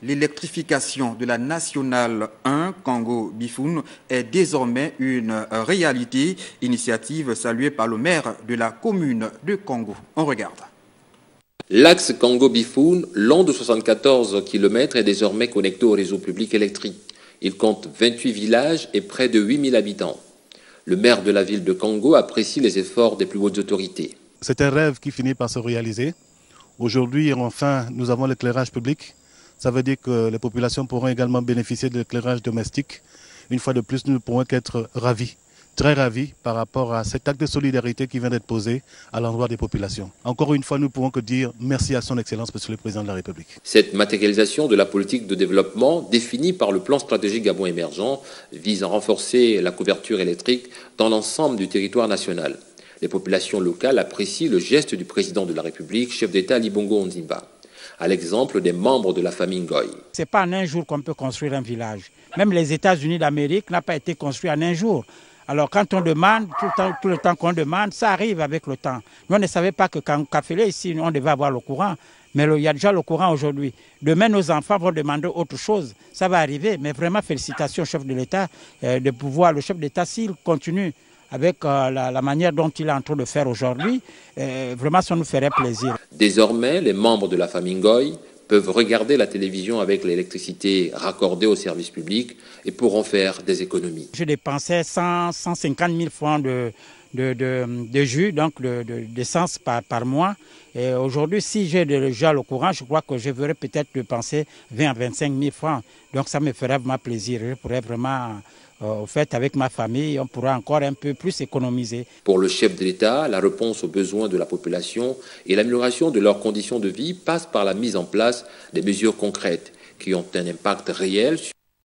L'électrification de la nationale 1 Congo-Bifoun est désormais une réalité, initiative saluée par le maire de la commune de Congo. On regarde. L'axe Congo-Bifoun, long de 74 km, est désormais connecté au réseau public électrique. Il compte 28 villages et près de 8000 habitants. Le maire de la ville de Congo apprécie les efforts des plus hautes autorités. C'est un rêve qui finit par se réaliser. Aujourd'hui, enfin, nous avons l'éclairage public. Ça veut dire que les populations pourront également bénéficier de l'éclairage domestique. Une fois de plus, nous ne pourrons qu'être ravis, très ravis par rapport à cet acte de solidarité qui vient d'être posé à l'endroit des populations. Encore une fois, nous ne pouvons que dire merci à son Excellence, Monsieur le Président de la République. Cette matérialisation de la politique de développement définie par le plan stratégique Gabon émergent vise à renforcer la couverture électrique dans l'ensemble du territoire national. Les populations locales apprécient le geste du Président de la République, chef d'État Ali Bongo Ondimba, à l'exemple des membres de la famille Ngoy. Ce n'est pas en un jour qu'on peut construire un village. Même les États-Unis d'Amérique n'ont pas été construits en un jour. Alors quand on demande, tout le temps qu'on demande, ça arrive avec le temps. Nous, on ne savait pas que quand Kafélé, ici, on devait avoir le courant. Mais il y a déjà le courant aujourd'hui. Demain, nos enfants vont demander autre chose. Ça va arriver. Mais vraiment, félicitations au chef de l'État de pouvoir, le chef d'État, s'il continue avec la manière dont il est en train de faire aujourd'hui, vraiment ça nous ferait plaisir. Désormais, les membres de la famille Ngoy peuvent regarder la télévision avec l'électricité raccordée au service public et pourront faire des économies. Je dépensais 150 000 francs de jus, donc d'essence par mois. Et aujourd'hui, si j'ai déjà le courant, je crois que je verrais peut-être dépenser 20 à 25 000 francs. Donc ça me ferait vraiment plaisir. Je pourrais vraiment... Au fait, avec ma famille, on pourra encore un peu plus économiser. Pour le chef de l'État, la réponse aux besoins de la population et l'amélioration de leurs conditions de vie passe par la mise en place des mesures concrètes qui ont un impact réel